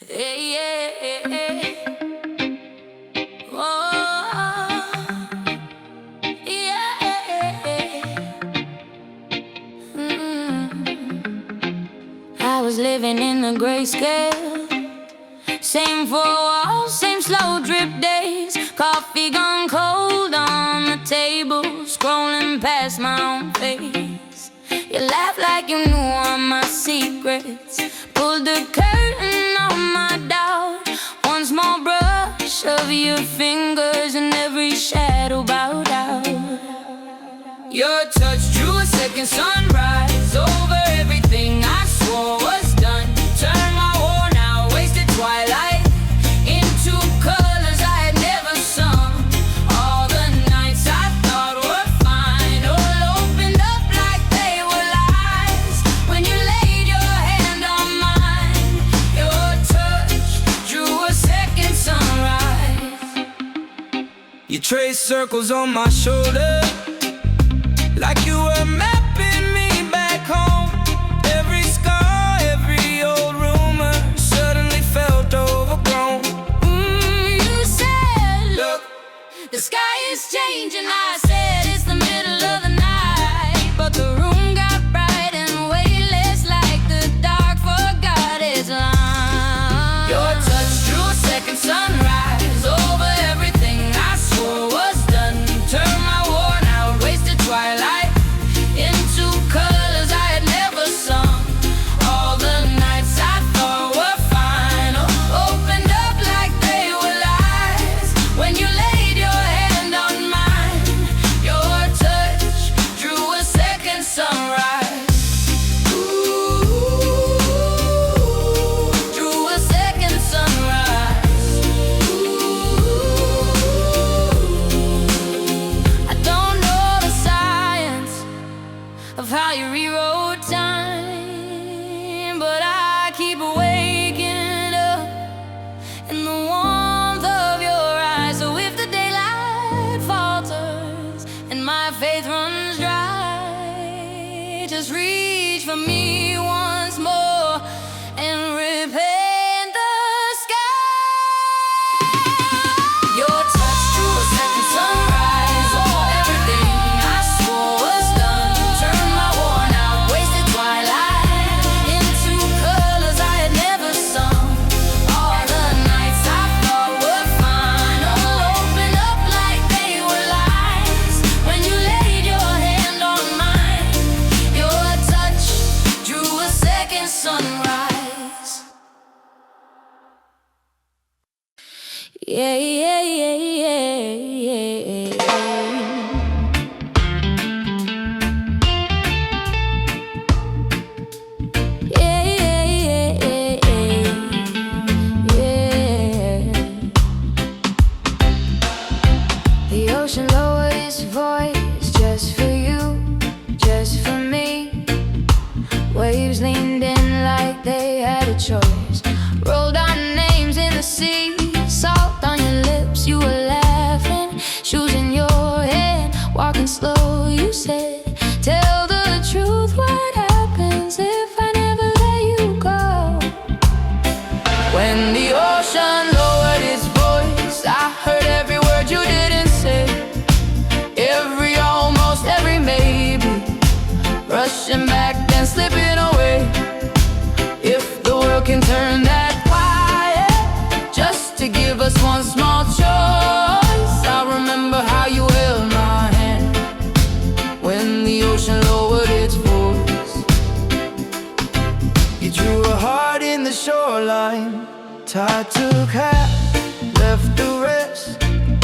Hey, yeah, yeah. Oh, yeah. I was living in the grayscale. Same four walls, same slow drip days. Coffee gone cold on the table, scrolling past my own face. You laugh like you knew all my secrets, pulled the curtain on my doubt. One small brush of your fingers and every shadow bowed out. Your touch drew a second sunrise over everything I swore was done. Turned my worn out, wasted twilight into colors I had never sung. All the nights I thought were fine all opened up like they were lies. When you laid your hand on mine, your touch drew a second sunrise. You traced circles on my shoulder, like you were mapping me back home. Every scar, every old rumor suddenly felt overgrown. You said, Look, the sky is changing. I said, it's the middle of the night. But the room got bright and weightless, like the dark forgot its line. your touch drew a second sunrise over everything I swore was done. Turned my worn out, wasted twilight into colors I had never sung. All the nights I thought were fine opened up like they were lies. When you laid your hand on mine, your touch drew a second sunrise. Ooh, drew a second sunrise. I don't know the science of how you rewrote time, but I keep waking up in the warmth of your eyes. So if the daylight falters and my faith runs dry, just reach for me once more and repaint the sky. Your touch drew a second sunrise over everything I swore was done. Turned my worn out, wasted twilight into colors I had never sung. All the nights I thought were fine all opened up like they were lies. When you laid your hand on mine, your touch drew a second sunrise. Yeah, yeah, yeah, yeah, yeah. Yeah, yeah, yeah, yeah, yeah. The ocean lowered its voice just for you, just for me. Waves leaned in like they had a choice, rolled our names in the sea. Salt on your lips, you were laughing, shoes in your hand, walking slow. You said, tell the truth, what happens if I never let you go? When the ocean lowered its voice, I heard every word you didn't say. Every almost, every maybe, rushing back then slipping away. If the world can turn that quiet just to give us one small choice, I remember how you held my hand when the ocean lowered its voice. You drew a heart in the shoreline, tide took half, left the rest.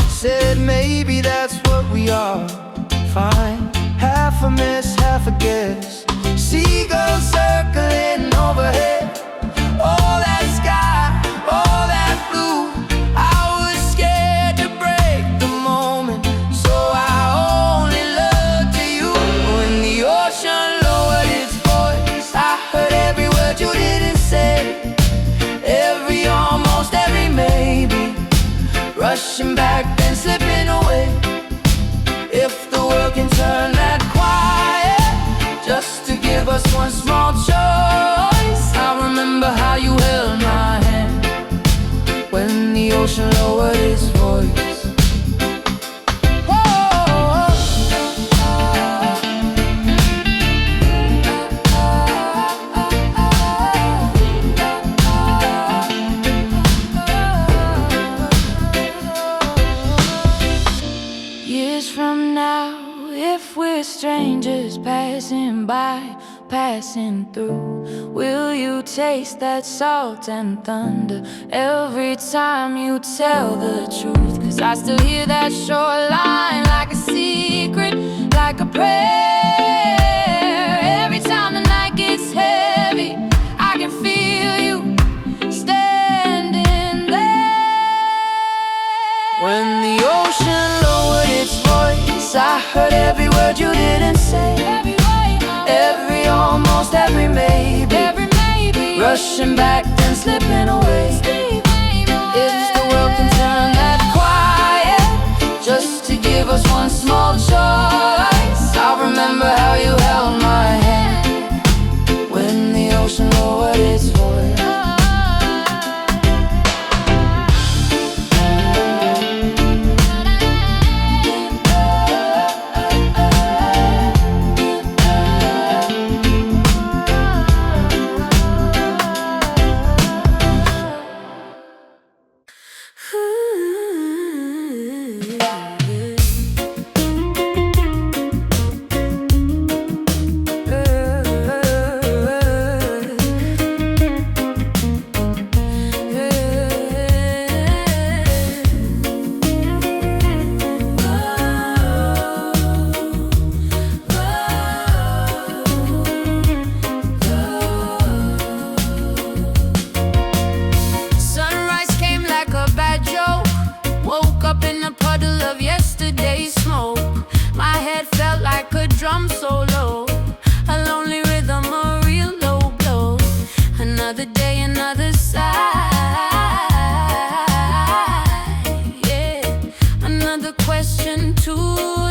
Said maybe that's what we are, fine. Half a miss, half a guess. Seagulls circling overhead, all that sky, all that blue. I was scared to break the moment, so I only looked to you. When the ocean lowered its voice, I heard every word you didn't say. Every almost, every maybe, rushing back then slipping away. If the world can turn that quiet just to give us one small choice, I remember how you held my hand passing by, passing through. Will you taste that salt and thunder every time you tell the truth? 'Cause I still hear that shoreline like a secret, like a prayer. Every time the night gets heavy, I can feel you standing there. When the ocean lowered its voice, I heard every word you didn't say. Every almost, every maybe, rushing back then slipping away. If the world can turn that quiet just to give us one small choice, I'll remember how you held my hand when the ocean lowered its voice. Drum solo, a lonely rhythm, a real low blow. Another day, another side, yeah. Another question to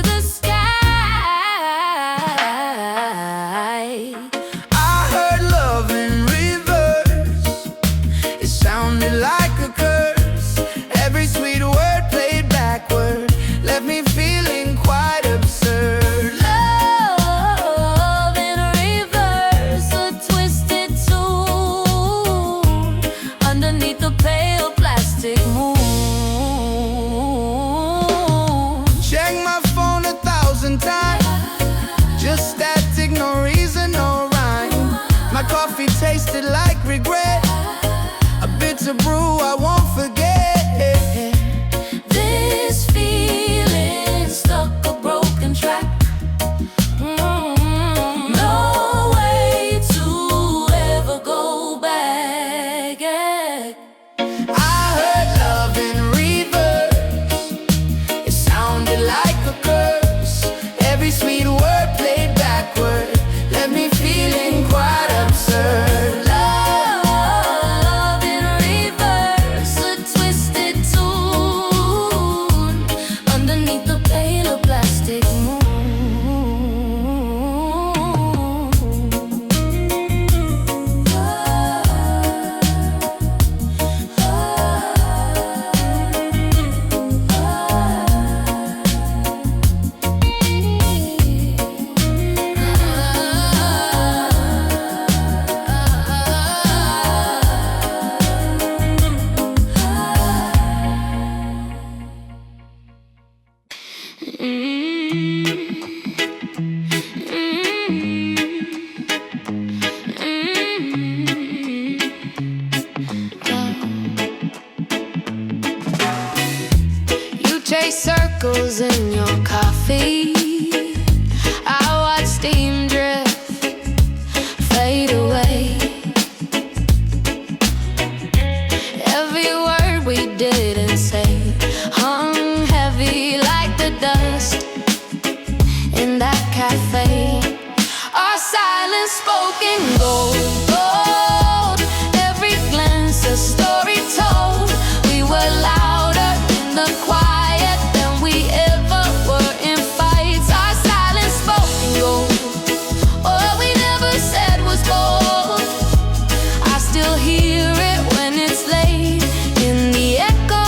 the sky. I heard love in reverse. It sounded like a curse. Every sweet word played backward left me feeling quite absurd. Coffee tasted like regret, a bitter brew I won't forget. This feeling stuck a broken track. No way to ever go back. I heard love in reverse. It sounded like a curse. Every sweet word played backward left me feeling quite absurd. Love in reverse, a twisted tune underneath the pale plastic moon. You chase circles in your coffee. I watch steam drift fade away. Every word we didn't say hung heavy like the dust in that cafe. Our silence spoken gold, gold. Every glance a story told. We were louder in the quiet than we ever were in fights. Our silence spoken gold. All we never said was bold. I still hear it when it's late in the echo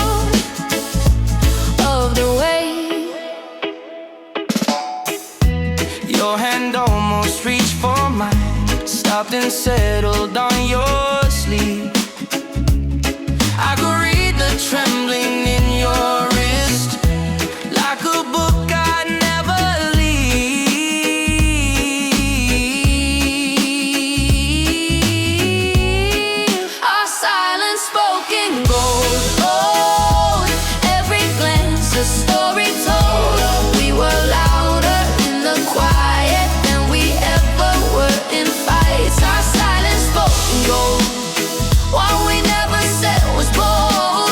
spoken gold. Oh, every glance a story told. We were louder in the quiet than we ever were in fights. Our silence spoken gold. What we never said was bold.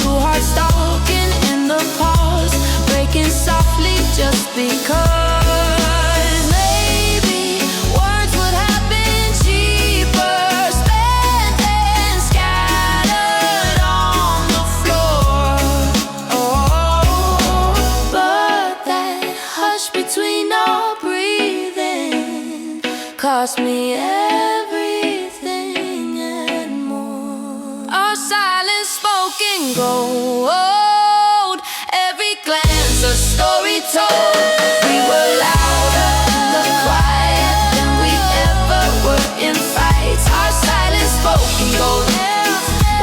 Two hearts talking in the pause, breaking softly just because. Maybe words would have been cheaper, spent and scattered on the floor. Oh, but that hush between our breathing cost me everything and more. Our silence spoken gold. Every glance a story told. We were louder in the quiet than we ever were in fights. Our silence spoken gold.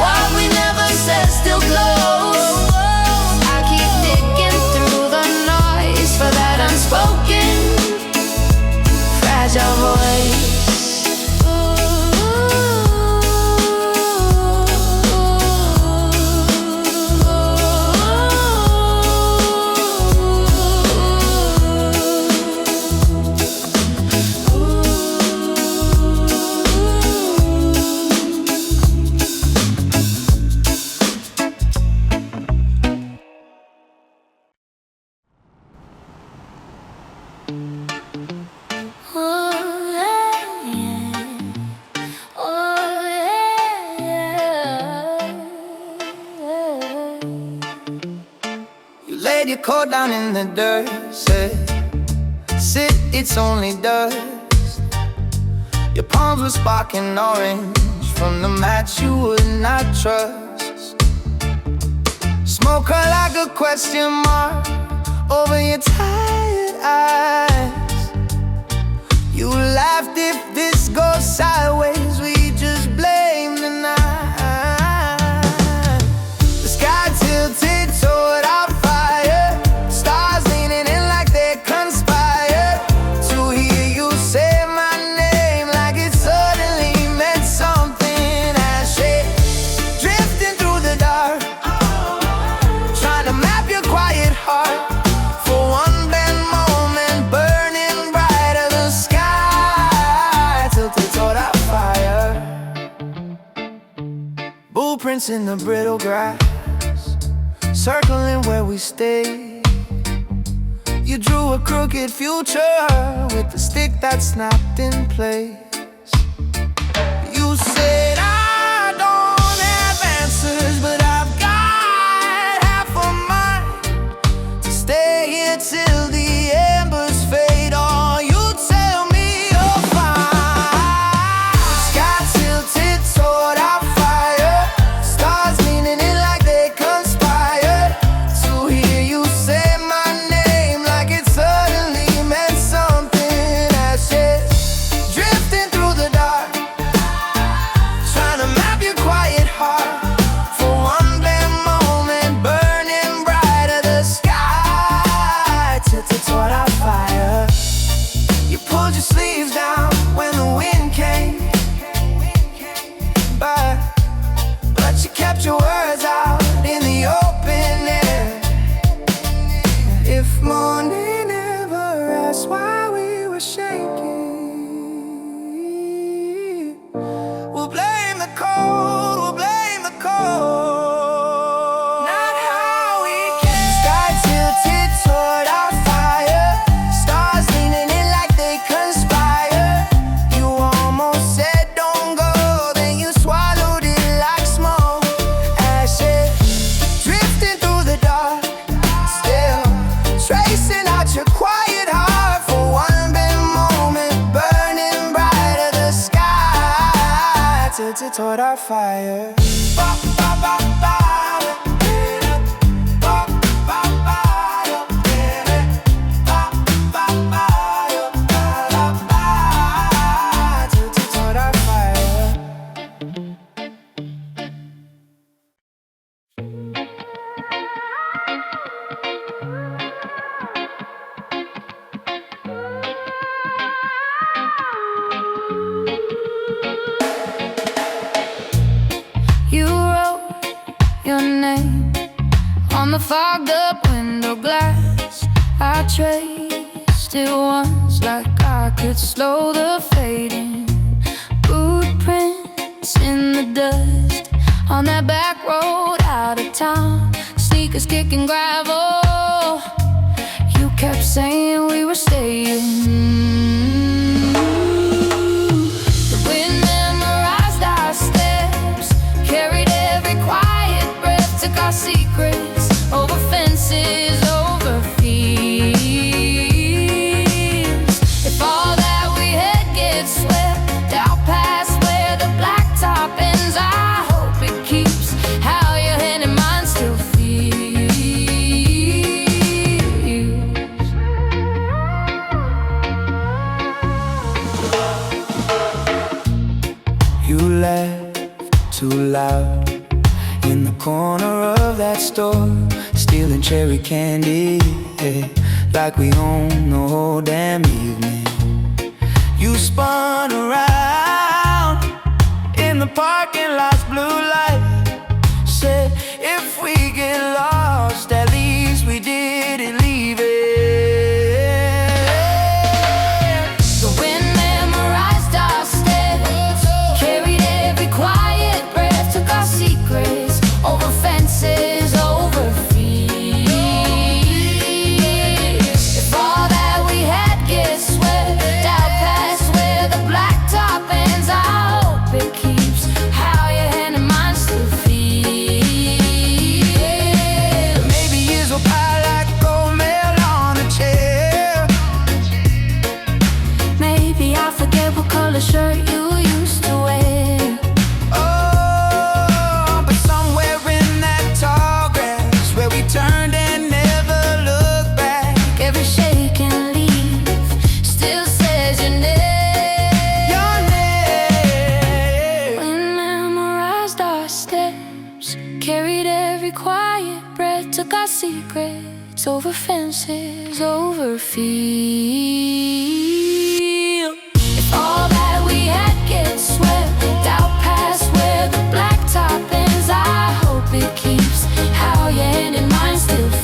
What we never said still glows. I keep digging through the noise for that unspoken fragile voice. You laid your coat down in the dirt, said, sit, it's only dust. Your palms were sparking orange from the match you would not trust. Smoke her like a question mark over your tired eyes. You laughed, if this goes sideways, we just blame the night. The sky tilted toward our fire, stars leaning in like they conspire to hear you say my name like it suddenly meant something. As shade drifting through the dark, trying to map your quiet heart. For one bad moment, burning brighter, the sky tilted toward our fire. Blueprints in the brittle grass, circling where we stay. You drew a crooked future with the stick that snapped in place. You said I don't have answers, but I've got half a mind to stay here till the embers fade. Or you tell me you're fine. Sky tilted toward our fire, stars leaning in like they conspire to hear you say my name like it suddenly meant something. Ashes drifting through the dark, trying to map your quiet heart. For one bad moment, burning brighter, the sky tilted toward our fire. You pulled your sleeves down when the wind came, but you kept your words out in the open air. If morning ever asked why we were shaking, we'll blame the cold, we'll blame the cold, not how we came. Sky tilted toward our fire, stars leaning in like they conspire. You almost said don't go, then you swallowed it like smoke. Ashes drifting through the dark, still tracing out your quiet heart. For one bad moment, burning brighter, the sky tilted toward our fire. Ba, ba, ba, ba, ba, ba, ba, ba, ba, ba, ba, tilted toward our fire. your name on the fogged up window glass. I traced it once like I could slow the fading. Boot prints in the dust on that back road out of town. Sneakers kicking gravel. You kept saying we were staying. The wind memorized our steps, carried every quiet breath, took our secrets over fences, over fields. If all that we had gets swept out past where the blacktop ends, I hope it keeps how your hand and mine still feels. You laughed too loud in the corner of that store, stealing cherry candy, yeah, like we own the whole damn evening. You spun around in the parking lot's blue light, said if we get lost, at least we didn't leave it. The wind memorized our steps, carried every quiet breath, took our secrets over fences, over fields. If all that we had gets swept out past where the blacktop ends, I hope it keeps how your hand and mine still feel. Maybe years will pile like gold mail on a chair. Maybe I'll forget what color shirt you used to wear. Oh, but somewhere in that tall grass where we turned and never looked back, Every shaking leaf still says your name. your name. We memorized our steps, carried every quiet breath, took our secrets over fences, over fields. If all that we had gets swept out past where the blacktop ends, I hope it keeps how your hand and mine still feel.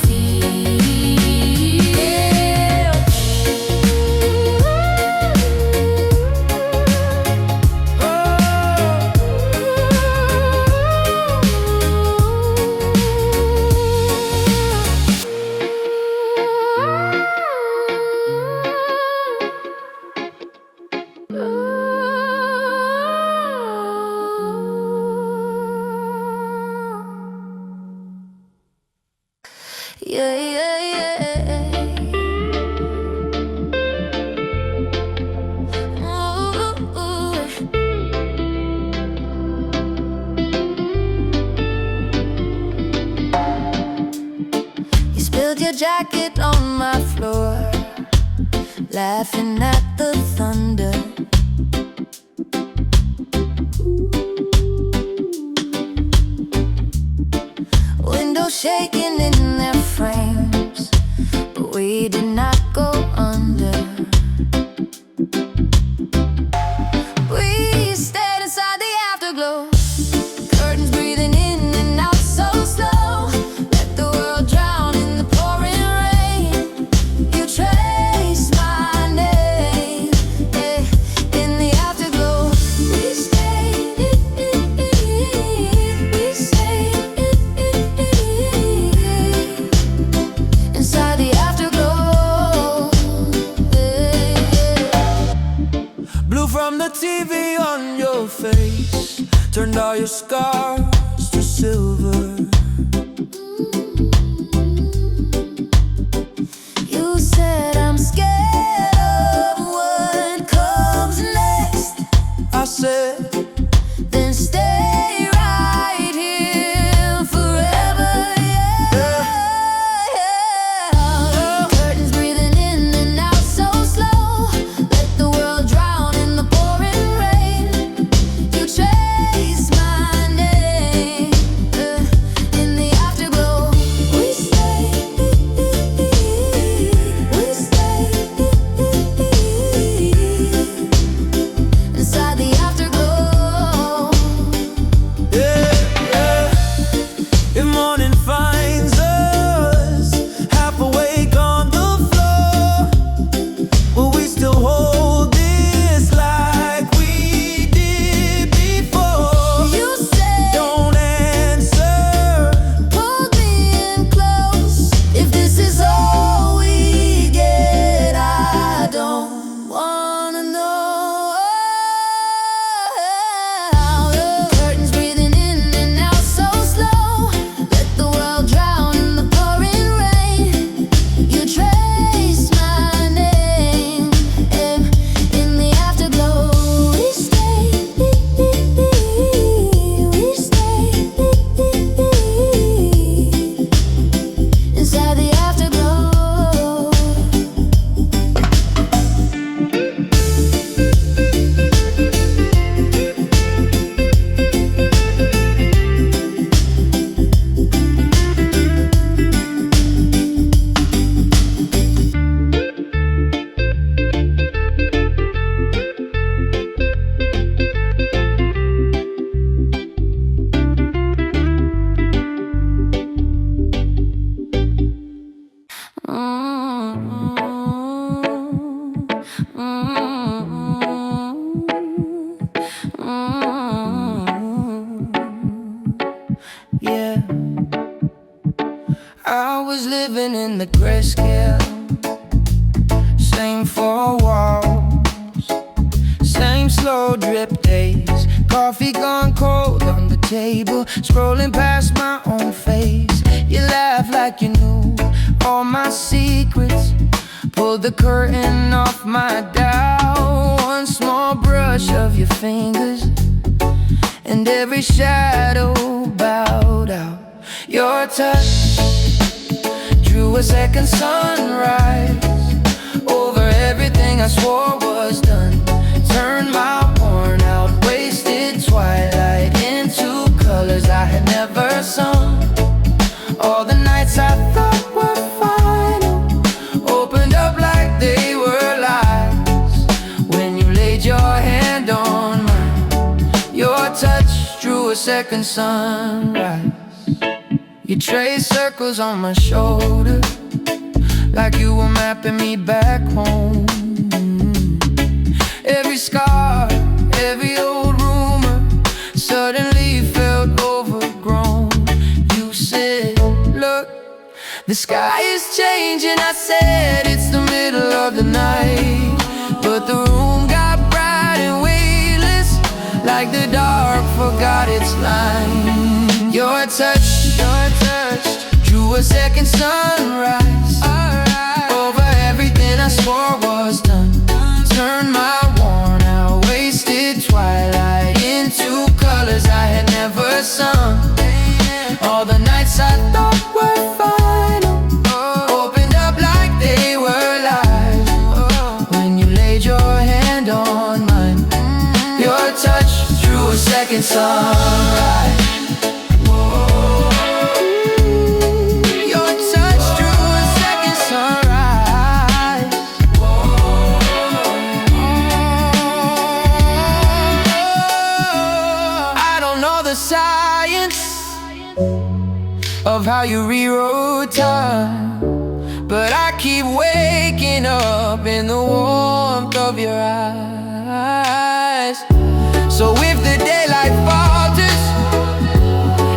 Yeah, yeah, yeah. Ooh, ooh. You spilled your jacket on my floor, laughing at the thunder. Windows shaking in their frames, but we did not go under. We stayed inside the afterglow, curtains breathing in and out so slow. Let the world drown in the pouring rain. You traced my name, yeah, in the afterglow. We stayed, we stayed inside the afterglow, yeah. Blue from the TV on your face turned all your scars to silver. You said I'm scared of what comes next. I said, Then stay right here forever, yeah, yeah. Curtains breathing in and out so slow. Let the world drown in the pouring rain. You traced my name. yeah. I was living in the grayscale, same four walls, same slow drip days. Coffee gone cold on the table, scrolling past my own face. You laugh like you knew all my secrets, pulled the curtain off my doubt. One small brush of your fingers and every shadow bowed out. Your touch drew a second sunrise over everything I swore was done. Turned my worn out, wasted twilight into colors I had never sung. All the nights I thought were final opened up like they were lies when you laid your hand on mine. Your touch drew a second sunrise. You traced circles on my shoulder like you were mapping me back home. Every scar, every old rumor suddenly felt overgrown. You said, look, the sky is changing. I said, it's the middle of the night, but the room got bright and weightless, like the dark forgot its line. Your touch drew a second sunrise over everything I swore was done. Turned my worn out, wasted twilight into colors I had never sung. All the nights I thought were final opened up like they were lies when you laid your hand on mine. Your touch drew a second sunrise. Of how you rewrote time, but I keep waking up in the warmth of your eyes. So if the daylight falters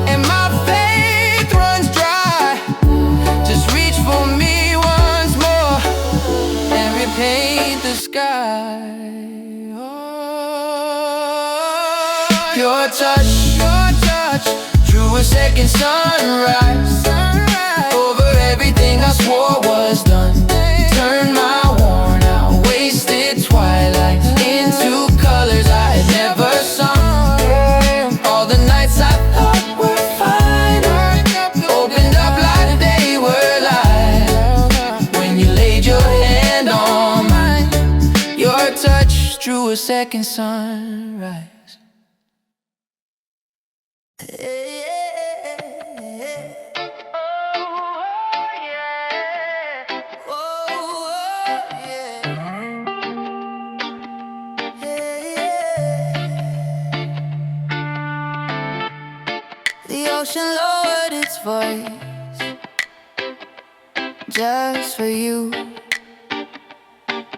and my faith runs dry, just reach for me once more and repaint the sky. Oh, your touch drew a second sunrise over everything I swore was done. Turned my worn out, wasted twilight into colors I had never sung. All the nights I thought were final opened up like they were lies when you laid your hand on mine. Your touch drew a second sunrise. The ocean lowered its voice just for you,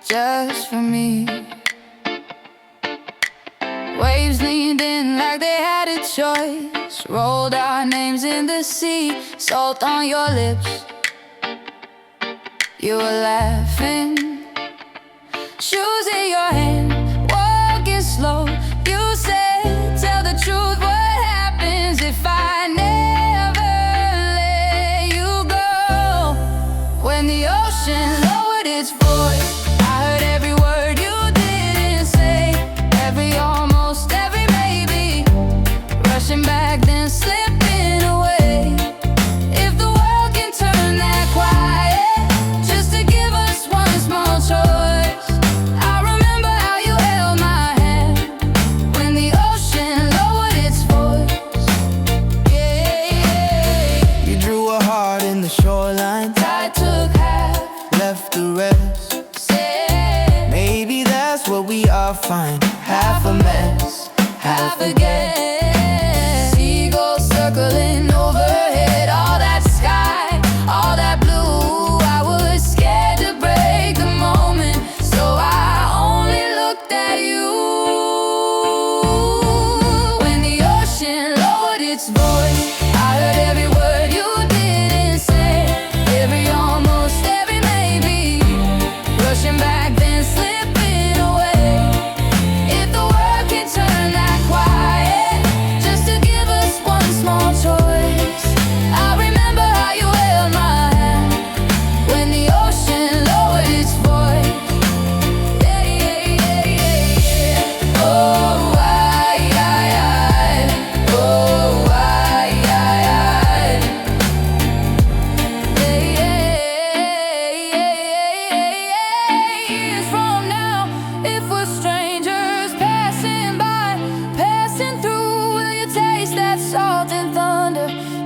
just for me. Waves leaned in like they had a choice, rolled our names in the sea, salt on your lips. You were laughing, shoes in your hand, walking slow. You said, tell the truth, what happens if I never let you go? When the ocean lowered its voice, I heard every word you didn't say, every almost, every maybe, rushing back then slipping away. If the world can turn that quiet just to give us one small choice, I remember how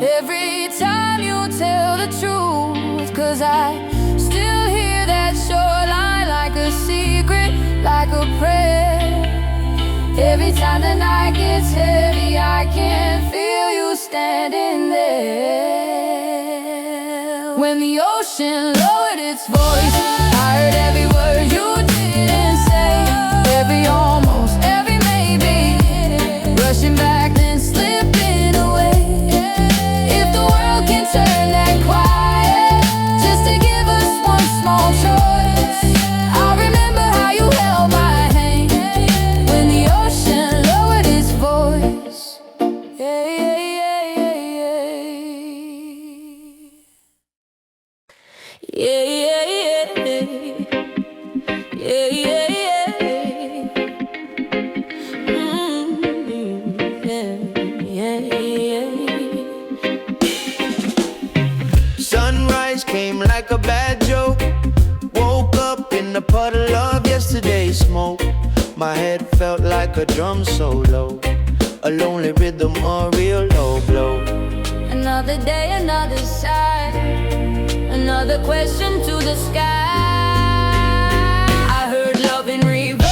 every time you tell the truth. 'Cause I still hear that shoreline like a secret, like a prayer. Every time the night gets heavy, I can feel you standing there. When the ocean lowered its voice, I heard every word you didn't say, every almost, every maybe, rushing back then slipping away. If the world can turn that quiet just to give us one small choice, I'll remember how you held my hand when the ocean lowered its voice. Yeah, yeah, yeah, yeah, yeah. Yeah, yeah, yeah. Yeah, yeah, yeah. Yeah, yeah, yeah. Sunrise came like a bad joke. Woke up in a puddle of yesterday's smoke. My head felt like a drum solo, a lonely rhythm, a real low blow. Another day, another sigh, another question to the sky. I heard love in reverse.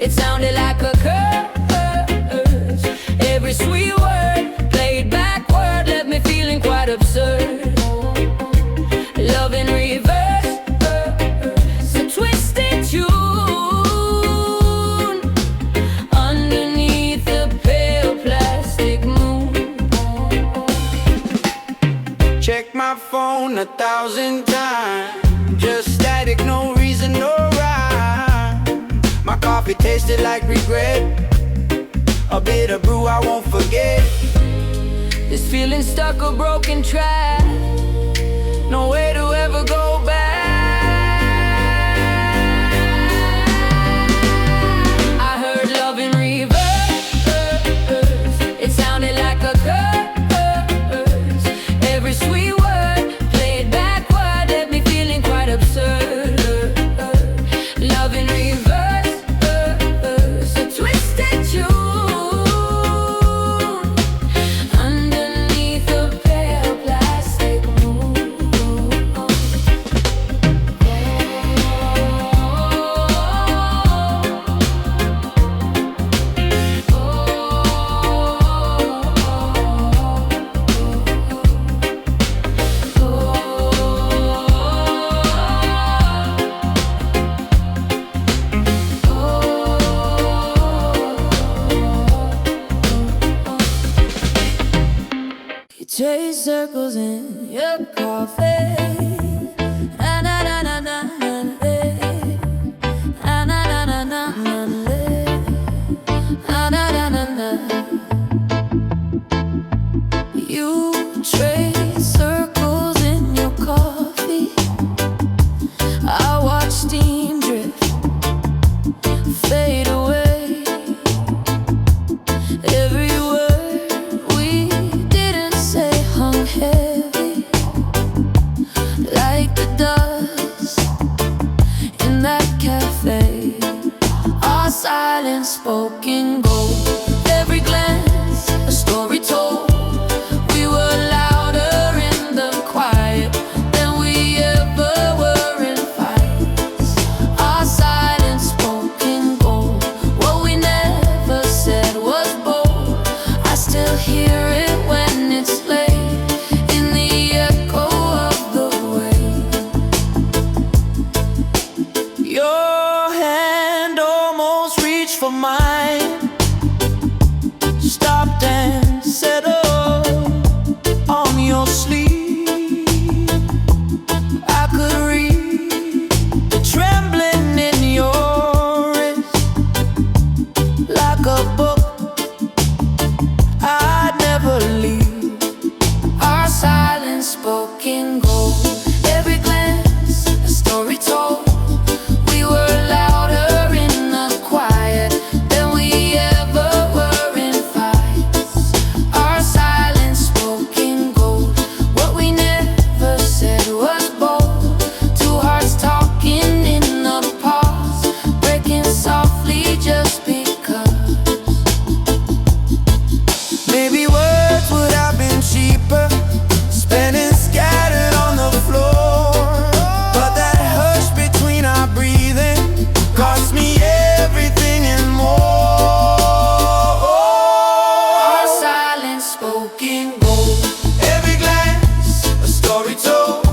It sounded like a curse. Every sweet word played backward left me feeling quite absurd. Love in reverse, a twisted tune underneath the pale plastic moon. Check my phone 1,000 times, just static, no reason, no rhyme. My coffee tasted like regret, a bitter brew I won't forget. This feeling stuck a broken track, no way to ever go back. I heard love in reverse. It sounded like a curse. Every sweet word played backward left me feeling quite absurd. Love in reverse, a twisted tune underneath the pale plastic moon. You chase circles in your coffee. Na na na na na na na na na na na na na na na. You trade circles in your coffee. I watch steam drift fade away. Every word we didn't say hung heavy like the dust in that cafe. Our silence spoke in gold. Every glance a story told. We were louder smoking gold. Every glance, a story told.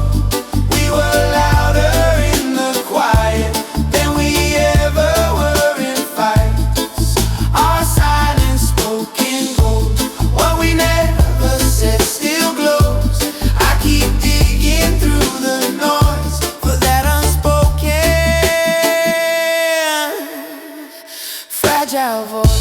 We were louder in the quiet than we ever were in fights. Our silence spoken gold. What we never said still glows. I keep digging through the noise for that unspoken, fragile voice.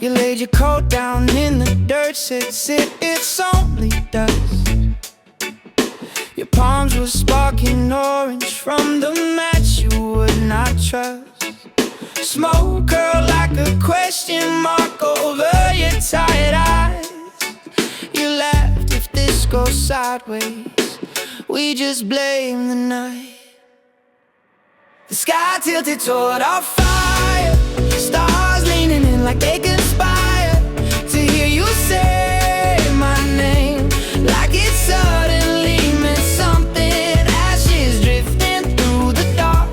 You laid your coat down in the dirt, said, sit, it's only dust. Your palms were sparking orange from the match you would not trust. Smoke curled like a question mark over your tired eyes. You laughed, if this goes sideways, we just blame the night. The sky tilted toward our fire, stars leaning in like they conspire to hear you say my name, like it suddenly meant something. Ashes drifting through the dark,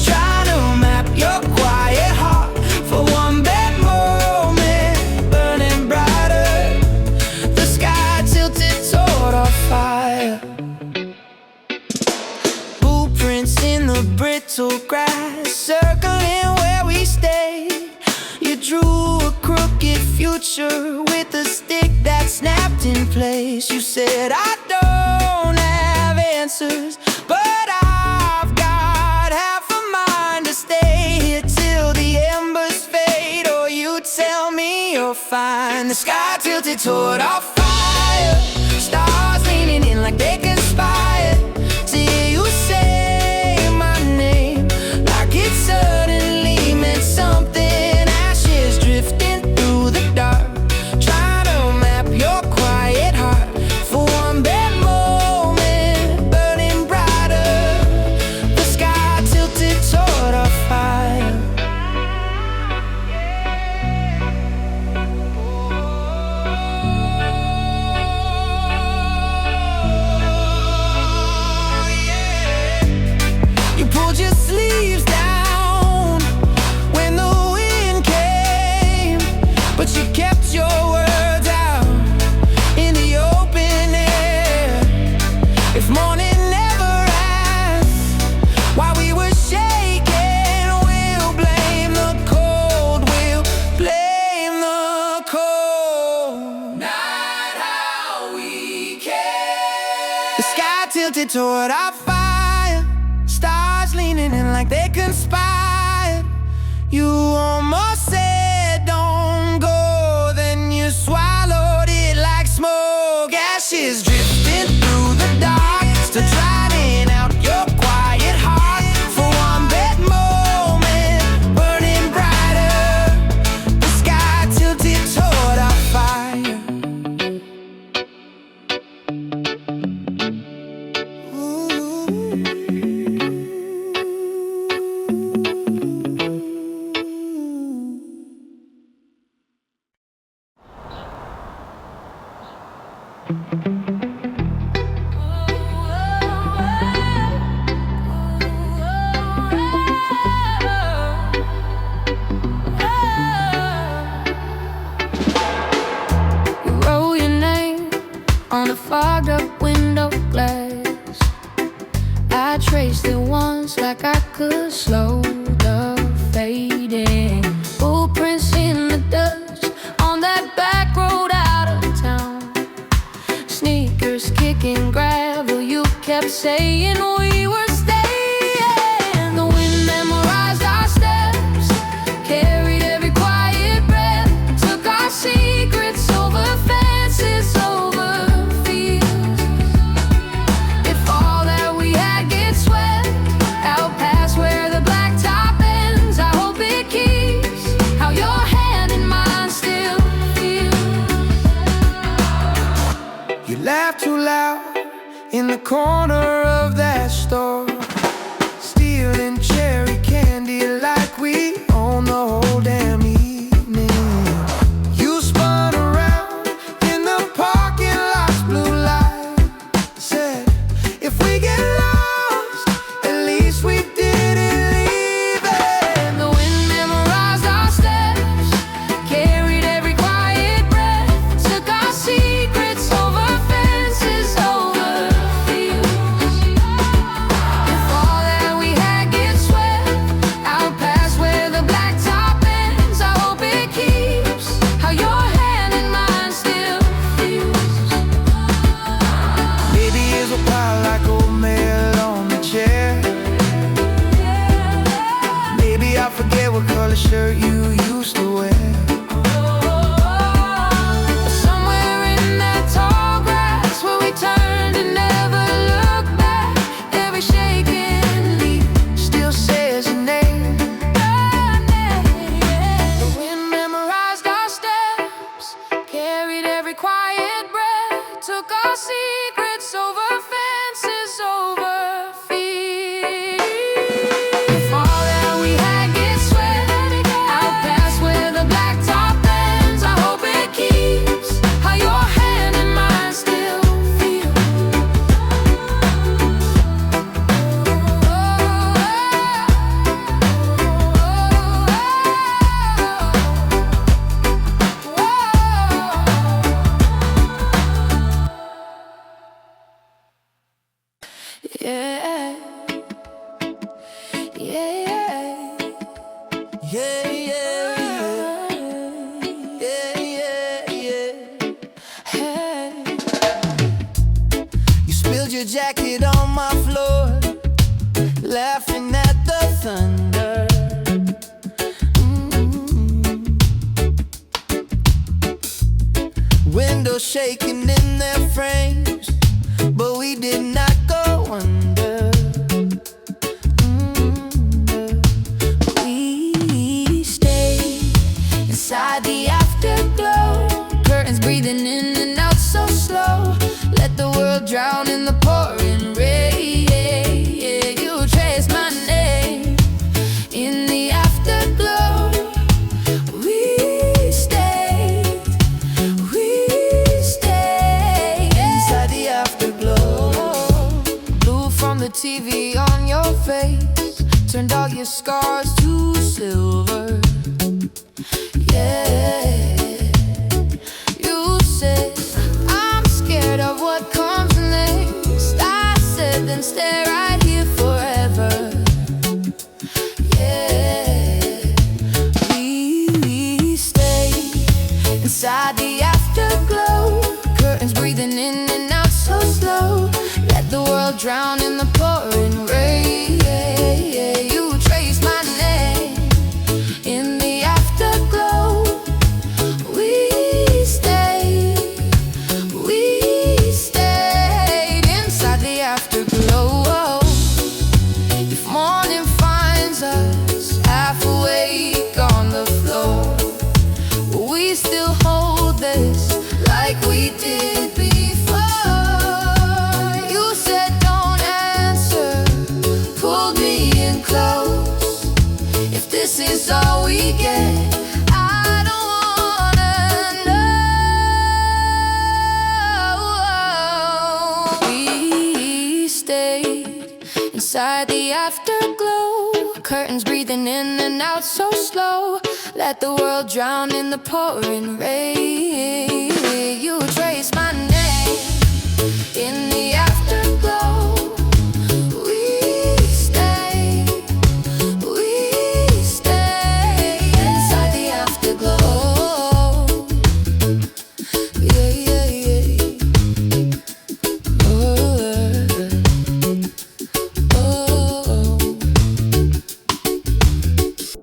trying to map your quiet heart for one bad moment, burning brighter. The sky tilted toward our fire. Blueprints in the brittle grass, circling where we stay. You drew a crooked future with a stick that snapped in place. You said, I don't have answers, but I've got half a mind to stay here till the embers fade, or you tell me you're fine. The sky tilted toward our fire, stars leaning in like they conspire to hear you say my name, like it suddenly meant something. Ashes drifting through the dark, trying to map your quiet heart for one bad moment, burning brighter. The sky tilted toward our fire. You pulled your sleeves down when the wind came, but you kept your words out in the open air. If morning never asks why we were shaking, we'll blame the cold, we'll blame the cold. Not how we care. The sky tilted toward our fire, stars leaning in like they conspired. You almost said don't go, then you swallowed it like smoke. Ashes drifting through the dark, still driving out your quiet heart for one bad moment, burning brighter. The sky tilted toward our fire. Ooh. in the corner of that store, stealing cherry candy like we own the whole damn evening. You spun around in the parking lot's blue light, said, if we get lost, at least we didn't leave it. The wind memorized our steps, carried every quiet breath, took our secrets over fences, over fields. If all that we had gets swept out past where the blacktop ends, I hope it keeps how your hand in mine still feels. Maybe it's a pile like old mail on the chair. Maybe I forget what color shirt you used to wear. Somewhere in that tall grass where we turned and never looked back, every shaking leaf still says your name. The wind memorized our steps, carried every quiet breath, took our secrets over fences, over fields. If all that we had gets swept out past where the blacktop ends, I hope it keeps how your hand in mine still feels. Yeah, yeah, yeah, yeah, yeah. Hey. You spilled your jacket on my floor, laughing at the thunder. Windows shaking in their frames, but we did not go under. We stayed inside the afterglow, curtains breathing in and out so slow. Let the world drown in the pouring rain. You trace my name in the afterglow. We stayed inside the afterglow. Blue from the TV on your face turned all your scars to silver. Yeah, you said, I'm scared of what comes next. I said, then stay right here forever. Yeah, we stayed inside the afterglow, curtains breathing in and out so slow. Let the world drown in the pouring rain. You trace my name in the afterglow. We stayed inside the afterglow. If morning finds us half awake on the floor, we still hold this like we did before. You said don't answer, pulled me in close. If this is all we get, I don't wanna know. We stayed inside the afterglow, curtains breathing in and out so slow. Let the world drown in the pouring rain.